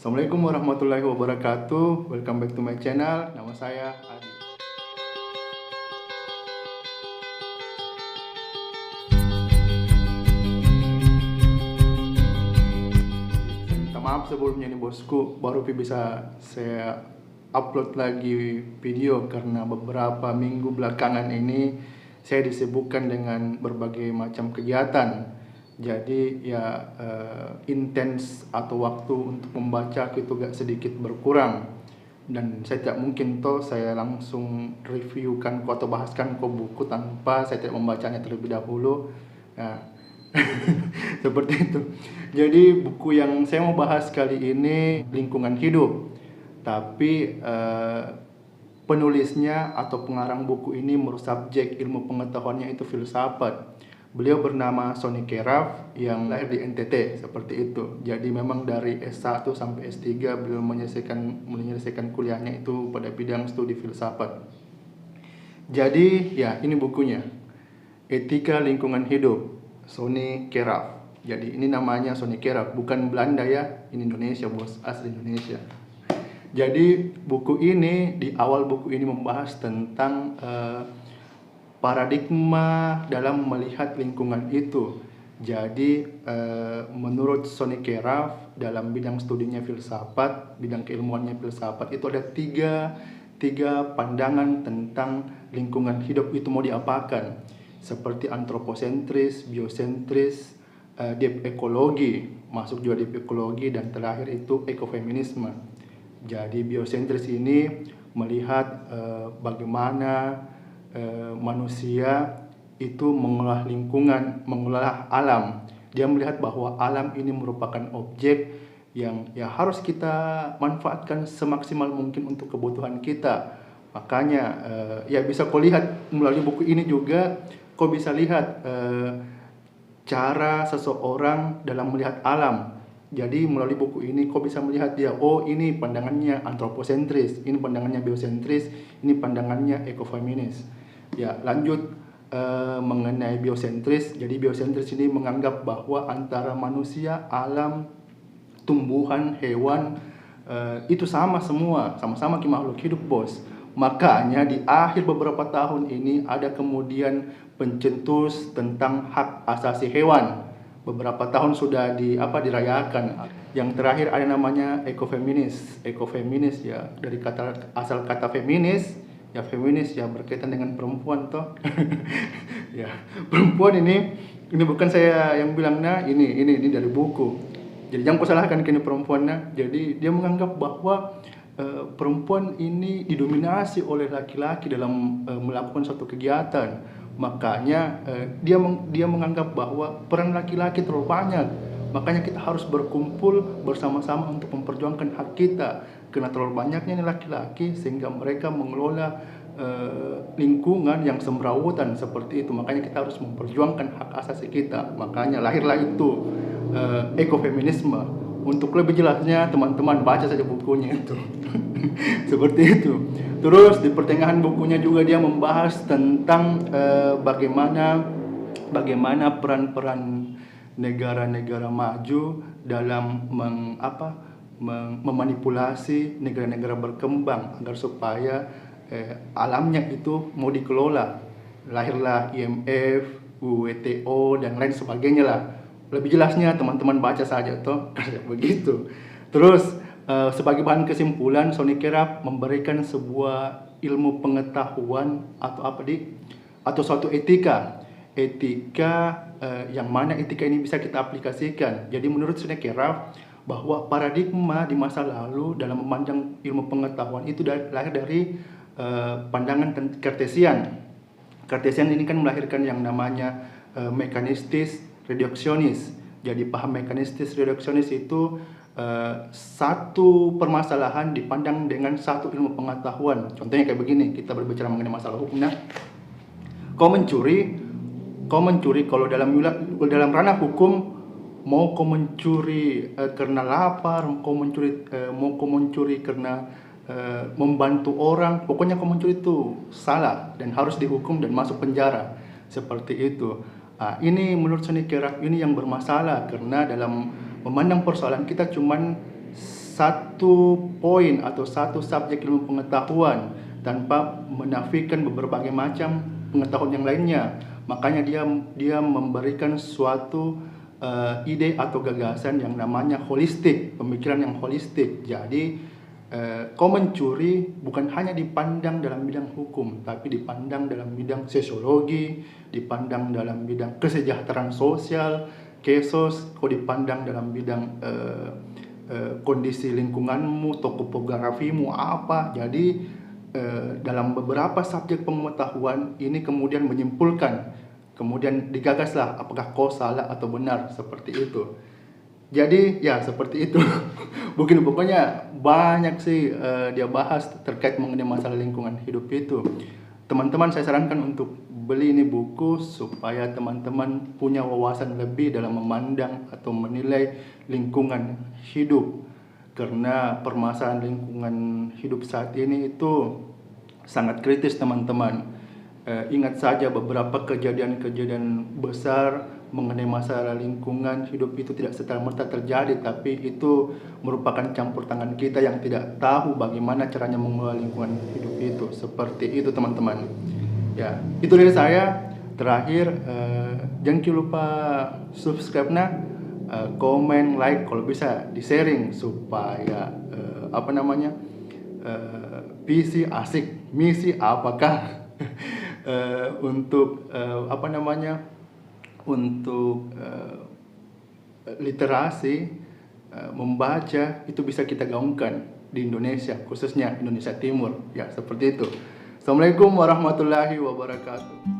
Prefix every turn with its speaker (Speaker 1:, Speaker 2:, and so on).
Speaker 1: Assalamualaikum warahmatullahi wabarakatuh. Welcome back to my channel. Nama saya Adi. Minta maaf sebelumnya nih bosku, baru bisa saya upload lagi video karena beberapa minggu belakangan ini saya disibukkan dengan berbagai macam kegiatan. Jadi ya intens atau waktu untuk membaca itu gak sedikit berkurang, dan saya tidak mungkin saya langsung reviewkan atau bahaskan buku tanpa saya tidak membacanya terlebih dahulu. Nah, seperti itu. Jadi buku yang saya mau bahas kali ini lingkungan hidup, tapi penulisnya atau pengarang buku ini menurut subjek ilmu pengetahuannya itu filsafat. Beliau bernama Sonny Keraf yang lahir di NTT, seperti itu. Jadi memang dari S1 sampai S3 beliau menyelesaikan kuliahnya itu pada bidang studi filsafat. Jadi ya ini bukunya, Etika Lingkungan Hidup, Sonny Keraf. Jadi ini namanya Sonny Keraf, bukan Belanda ya, ini Indonesia bos, asli Indonesia. Jadi buku ini, di awal buku ini membahas tentang paradigma dalam melihat lingkungan itu. Jadi menurut Sonny Keraf dalam bidang studinya filsafat, bidang keilmuannya filsafat, itu ada tiga pandangan tentang lingkungan hidup itu mau diapakan, seperti antroposentris, biosentris, deep ekologi, masuk juga deep ekologi, dan terakhir itu ekofeminisme. Jadi biosentris ini melihat bagaimana manusia itu mengolah lingkungan, mengolah alam. Dia melihat bahwa alam ini merupakan objek yang ya harus kita manfaatkan semaksimal mungkin untuk kebutuhan kita. Makanya ya bisa kau lihat melalui buku ini juga, kau bisa lihat cara seseorang dalam melihat alam. Jadi melalui buku ini kau bisa melihat dia, oh ini pandangannya antroposentris, ini pandangannya biosentris, ini pandangannya ekofeminis. Ya, lanjut mengenai biosentris. Jadi biosentris ini menganggap bahwa antara manusia, alam, tumbuhan, hewan itu sama semua, sama-sama makhluk hidup bos. Makanya di akhir beberapa tahun ini ada kemudian pencetus tentang hak asasi hewan. Beberapa tahun sudah dirayakan. Yang terakhir ada namanya ekofeminis. Ekofeminis ya dari asal kata feminis. Ya feminis ya berkaitan dengan perempuan toh. Ya, perempuan ini bukan saya yang bilangnya, ini dari buku. Jadi jangan kau salahkan kini perempuannya. Jadi dia menganggap bahwa perempuan ini didominasi oleh laki-laki dalam melakukan suatu kegiatan. Makanya dia menganggap bahwa peran laki-laki terlalu banyak. Makanya kita harus berkumpul bersama-sama untuk memperjuangkan hak kita. Karena terlalu banyaknya ini laki-laki sehingga mereka mengelola lingkungan yang semrawutan seperti itu. Makanya kita harus memperjuangkan hak asasi kita. Makanya lahirlah itu ekofeminisme. Untuk lebih jelasnya teman-teman baca saja bukunya itu. Seperti itu. Terus di pertengahan bukunya juga dia membahas tentang bagaimana peran-peran negara-negara maju dalam memanipulasi negara-negara berkembang agar supaya alamnya itu mau dikelola. Lahirlah IMF, WTO dan lain sebagainya lah. Lebih jelasnya teman-teman baca saja toh. Begitu. Terus sebagai bahan kesimpulan, Sonny Keraf memberikan sebuah ilmu pengetahuan atau suatu etika yang mana etika ini bisa kita aplikasikan. Jadi menurut Sonny Keraf bahwa paradigma di masa lalu dalam memandang ilmu pengetahuan itu lahir dari pandangan Kartesian. Kartesian ini kan melahirkan yang namanya mekanistis reduksionis. Jadi paham mekanistis reduksionis itu satu permasalahan dipandang dengan satu ilmu pengetahuan. Contohnya kayak begini, kita berbicara mengenai masalah hukum. Nah, kau mencuri kalau dalam ranah hukum, mau kau mencuri karena lapar, mau kau mencuri karena membantu orang, pokoknya kau mencuri itu salah dan harus dihukum dan masuk penjara. Seperti itu. Ini menurut Sonny Keraf ini yang bermasalah, karena dalam memandang persoalan kita cuman satu poin atau satu subjek ilmu pengetahuan tanpa menafikan berbagai macam pengetahuan yang lainnya. Makanya dia memberikan suatu ide atau gagasan yang namanya holistik, pemikiran yang holistik. Jadi kau mencuri bukan hanya dipandang dalam bidang hukum, tapi dipandang dalam bidang sosiologi, dipandang dalam bidang kesejahteraan sosial, kesos, kau dipandang dalam bidang kondisi lingkunganmu, topografimu apa. Jadi dalam beberapa subjek pengetahuan ini kemudian menyimpulkan, kemudian digagaslah apakah kau salah atau benar, seperti itu. Jadi ya seperti itu. Pokoknya banyak sih dia bahas terkait mengenai masalah lingkungan hidup itu. Teman-teman, saya sarankan untuk beli ini buku supaya teman-teman punya wawasan lebih dalam memandang atau menilai lingkungan hidup. Karena permasalahan lingkungan hidup saat ini itu sangat kritis, teman-teman. Ingat saja beberapa kejadian-kejadian besar mengenai masalah lingkungan hidup itu tidak serta-merta terjadi, tapi itu merupakan campur tangan kita yang tidak tahu bagaimana caranya mengelola lingkungan hidup itu. Seperti itu, teman-teman. Ya, itu dari saya. Terakhir, jangan lupa subscribe komen, like, kalau bisa di sharing supaya visi asik, misi apakah untuk untuk literasi, membaca itu bisa kita gaungkan di Indonesia, khususnya Indonesia Timur. Ya, seperti itu. Assalamualaikum warahmatullahi wabarakatuh.